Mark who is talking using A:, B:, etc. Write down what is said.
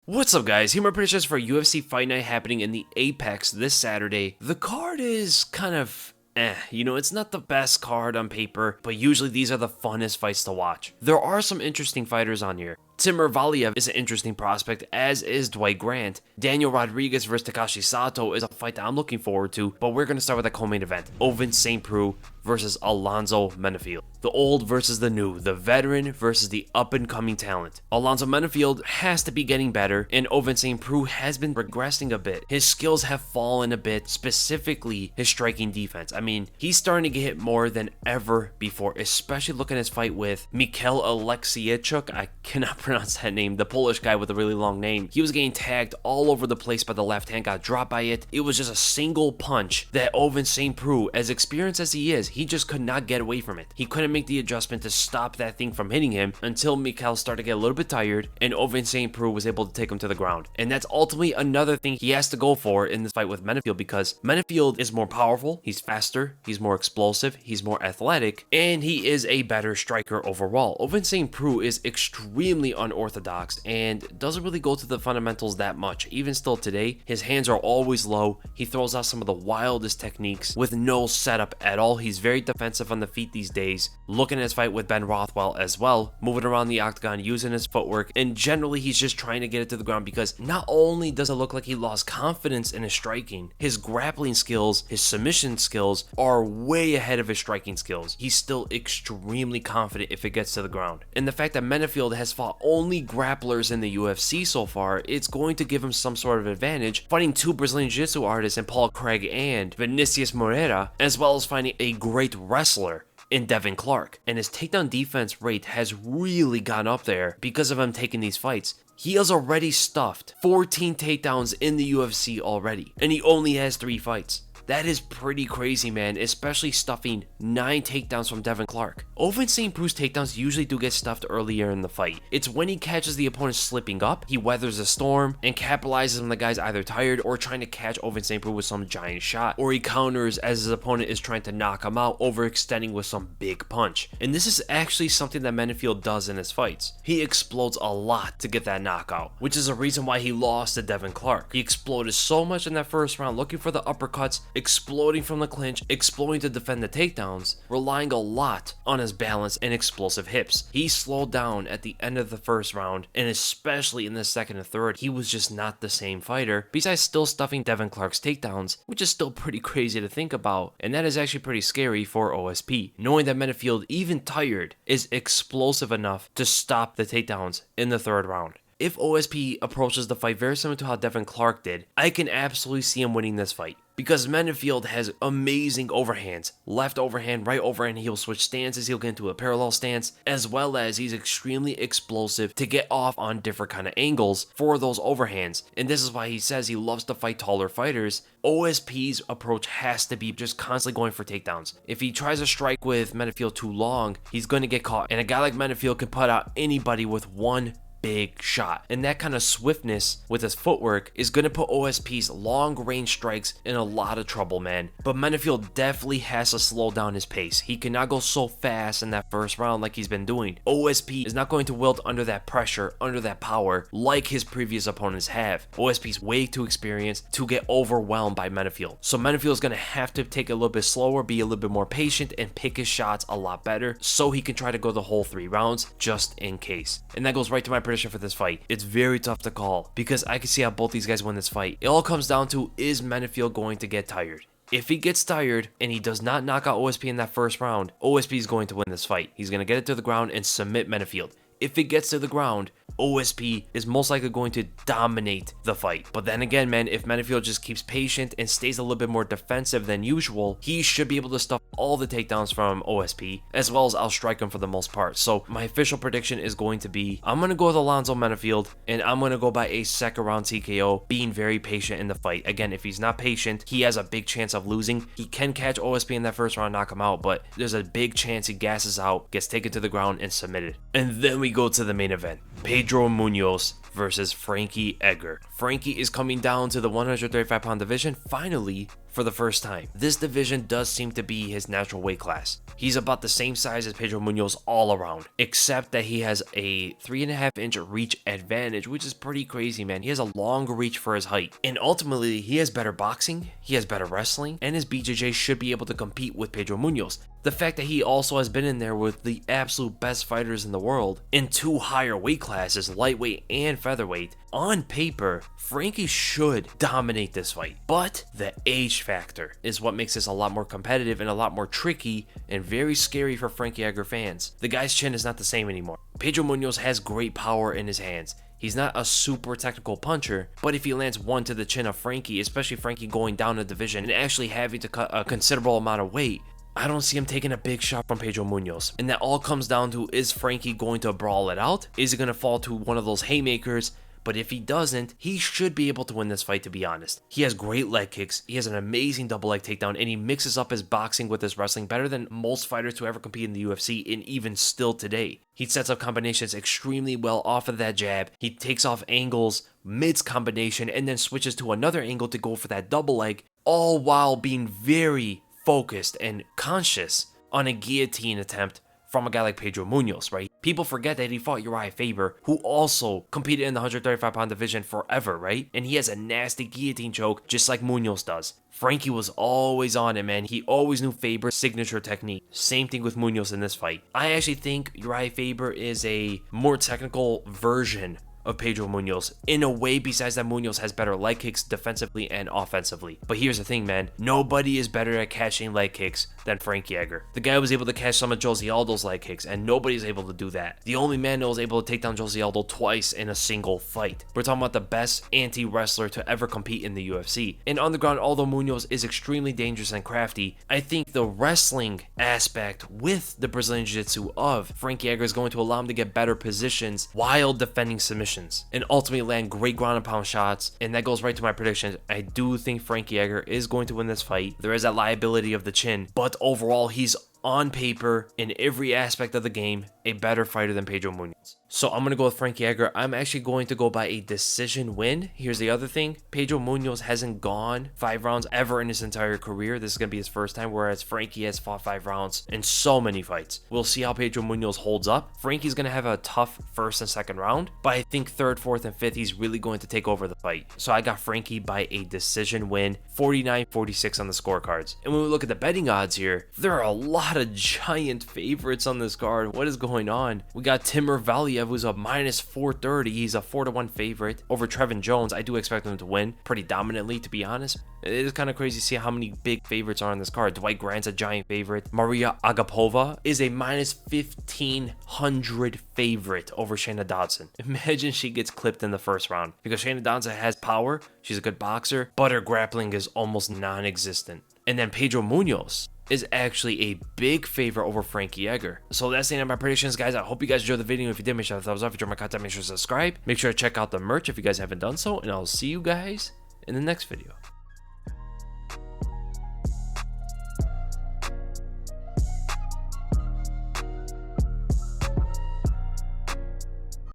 A: What's up guys, here are my predictions for UFC Fight Night happening in the Apex this Saturday. The card is kind of it's not the best card on paper, but usually these are the funnest fights to watch. There are some interesting fighters on here. Timur Valiev is an interesting prospect, as is Dwight Grant. Daniel Rodriguez versus Takashi Sato is a fight that I'm looking forward to, but we're going to start with a co-main event. Ovince St. Preux versus Alonso Menifield. The old versus the new, the veteran versus the up-and-coming talent. Alonso Menifield has to be getting better, and Ovince St. Preux has been regressing a bit. His skills have fallen a bit, specifically his striking defense. I mean, he's starting to get hit more than ever before, especially looking at his fight with Miocic. I cannot pronounce that name, the Polish guy with a really long name. He was getting tagged all over the place by the left hand, got dropped by it. It was just a single punch that Ovince St. Preux, as experienced as he is, he just could not get away from it. He couldn't make the adjustment to stop that thing from hitting him until Mikhail started to get a little bit tired and Ovince St. Preux was able to take him to the ground. And that's ultimately another thing he has to go for in this fight with Menifield, because Menifield is more powerful, he's faster, he's more explosive, he's more athletic, and he is a better striker overall. Ovince St. Preux is extremely unorthodox and doesn't really go to the fundamentals that much. Even still today, his hands are always low. He throws out some of the wildest techniques with no setup at all. He's very defensive on the feet these days. Looking at his fight with Ben Rothwell as well, moving around the octagon, using his footwork, and generally he's just trying to get it to the ground, because not only does it look like he lost confidence in his striking, his grappling skills, his submission skills are way ahead of his striking skills. He's still extremely confident if it gets to the ground. And the fact that Menifield has fought only grapplers in the UFC so far, it's going to give him some sort of advantage fighting two Brazilian Jiu-Jitsu artists in Paul Craig and Vinicius Moreira, as well as finding a great wrestler in Devin Clark. And his takedown defense rate has really gone up there because of him taking these fights. He has already stuffed 14 takedowns in the UFC already, and he only has 3 fights. That is pretty crazy, man, especially stuffing 9 takedowns from Devin Clark. Ovince St. Preux's takedowns usually do get stuffed earlier in the fight. It's when he catches the opponent slipping up, he weathers the storm and capitalizes when the guy's either tired or trying to catch Ovince St. Preux with some giant shot, or he counters as his opponent is trying to knock him out, overextending with some big punch. And this is actually something that Menifield does in his fights. He explodes a lot to get that knockout, which is a reason why he lost to Devin Clark. He exploded so much in that first round, looking for the uppercuts, exploding from the clinch, exploding to defend the takedowns, relying a lot on his balance and explosive hips. He slowed down at the end of the first round, and especially in the second and third, he was just not the same fighter, besides still stuffing Devin Clark's takedowns, which is still pretty crazy to think about, and that is actually pretty scary for OSP, knowing that Menifield, even tired, is explosive enough to stop the takedowns in the third round. If OSP approaches the fight very similar to how Devin Clark did, I can absolutely see him winning this fight, because Menifield has amazing overhands, left overhand, right overhand. He'll switch stances, he'll get into a parallel stance, as well as he's extremely explosive to get off on different kind of angles for those overhands. And this is why he says he loves to fight taller fighters. OSP's approach has to be just constantly going for takedowns. If he tries to strike with Menifield too long, he's going to get caught, and a guy like Menifield can put out anybody with one big shot, and that kind of swiftness with his footwork is going to put OSP's long range strikes in a lot of trouble, man. But Menifield definitely has to slow down his pace. He cannot go so fast in that first round like he's been doing. OSP is not going to wilt under that pressure, under that power, like his previous opponents have. OSP's way too experienced to get overwhelmed by Menifield. So Menifield is going to have to take it a little bit slower, be a little bit more patient, and pick his shots a lot better so he can try to go the whole 3 rounds just in case. And that goes right to my prediction for this fight. It's very tough to call because I can see how both these guys win this fight. It all comes down to, is Menifield going to get tired? If he gets tired and he does not knock out OSP in that first round, OSP is going to win this fight. He's going to get it to the ground and submit Menifield. If it gets to the ground, OSP is most likely going to dominate the fight. But then again, man, if Menifield just keeps patient and stays a little bit more defensive than usual, he should be able to stuff all the takedowns from OSP, as well as outstrike him for the most part. So my official prediction is going to be, I'm going to go with Alonso Menifield, and I'm going to go by a second round TKO, being very patient in the fight. Again, if he's not patient, he has a big chance of losing. He can catch OSP in that first round, knock him out, but there's a big chance he gasses out, gets taken to the ground, and submitted. And then we go to the main event. Pedro Munhoz versus Frankie Edgar. Frankie is coming down to the 135-pound division finally for the first time. This division does seem to be his natural weight class. He's about the same size as Pedro Munhoz all around, except that he has a 3.5-inch reach advantage, which is pretty crazy, man. He has a longer reach for his height. And ultimately, he has better boxing, he has better wrestling, and his BJJ should be able to compete with Pedro Munhoz. The fact that he also has been in there with the absolute best fighters in the world in 2 higher weight classes, lightweight and featherweight, on paper, Frankie should dominate this fight. But the age factor is what makes this a lot more competitive and a lot more tricky and very scary for Frankie Edgar fans. The guy's chin is not the same anymore. Pedro Munhoz has great power in his hands. He's not a super technical puncher, but if he lands one to the chin of Frankie, especially Frankie going down a division and actually having to cut a considerable amount of weight, I don't see him taking a big shot from Pedro Munhoz. And that all comes down to, is Frankie going to brawl it out? Is he going to fall to one of those haymakers? But if he doesn't, he should be able to win this fight, to be honest. He has great leg kicks, he has an amazing double leg takedown, and he mixes up his boxing with his wrestling better than most fighters to ever compete in the UFC, and even still today. He sets up combinations extremely well off of that jab. He takes off angles mid-combination and then switches to another angle to go for that double leg, all while being very focused and conscious on a guillotine attempt from a guy like Pedro Munhoz, right? People forget that he fought Uriah Faber, who also competed in the 135-pound division forever, right? And he has a nasty guillotine choke, just like Munhoz does. Frankie was always on it, man. He always knew Faber's signature technique. Same thing with Munhoz in this fight. I actually think Uriah Faber is a more technical version of Pedro Munhoz in a way, besides that Munhoz has better leg kicks defensively and offensively. But here's the thing, man, nobody is better at catching leg kicks than Frankie Edgar. The guy was able to catch some of Jose Aldo's leg kicks, and nobody's able to do that. The only man that was able to take down Jose Aldo twice in a single fight. We're talking about the best anti-wrestler to ever compete in the UFC. And on the ground, although Munhoz is extremely dangerous and crafty, I think the wrestling aspect with the Brazilian Jiu-Jitsu of Frankie Edgar is going to allow him to get better positions while defending submissions and ultimately land great ground and pound shots. And that goes right to my predictions. I do think Frankie Edgar is going to win this fight. There is that liability of the chin, but overall he's on paper, in every aspect of the game, a better fighter than Pedro Munhoz. So I'm going to go with Frankie Edgar. I'm actually going to go by a decision win. Here's the other thing. Pedro Munhoz hasn't gone 5 rounds ever in his entire career. This is going to be his first time, whereas Frankie has fought 5 rounds in so many fights. We'll see how Pedro Munhoz holds up. Frankie's going to have a tough first and second round, but I think third, fourth, and fifth, he's really going to take over the fight. So I got Frankie by a decision win, 49-46 on the scorecards. And when we look at the betting odds here, there are a lot of giant favorites on this card. What is going on? We got Timur Valiev, who's a minus 430. He's a 4-1 favorite over Trevin Jones. I do expect him to win pretty dominantly, to be honest. It is kind of crazy to see how many big favorites are on this card. Dwight Grant's a giant favorite. Maria Agapova is a minus 1,500 favorite over Shayna Dodson. Imagine she gets clipped in the first round, because Shayna Dodson has power. She's a good boxer, but her grappling is almost non-existent. And then Pedro Munhoz is actually a big favorite over Frankie Edgar. So that's the end of my predictions, guys. I hope you guys enjoyed the video. If you did, make sure to thumbs up. If you enjoyed my content, make sure to subscribe. Make sure to check out the merch if you guys haven't done so, and I'll see you guys in the next video.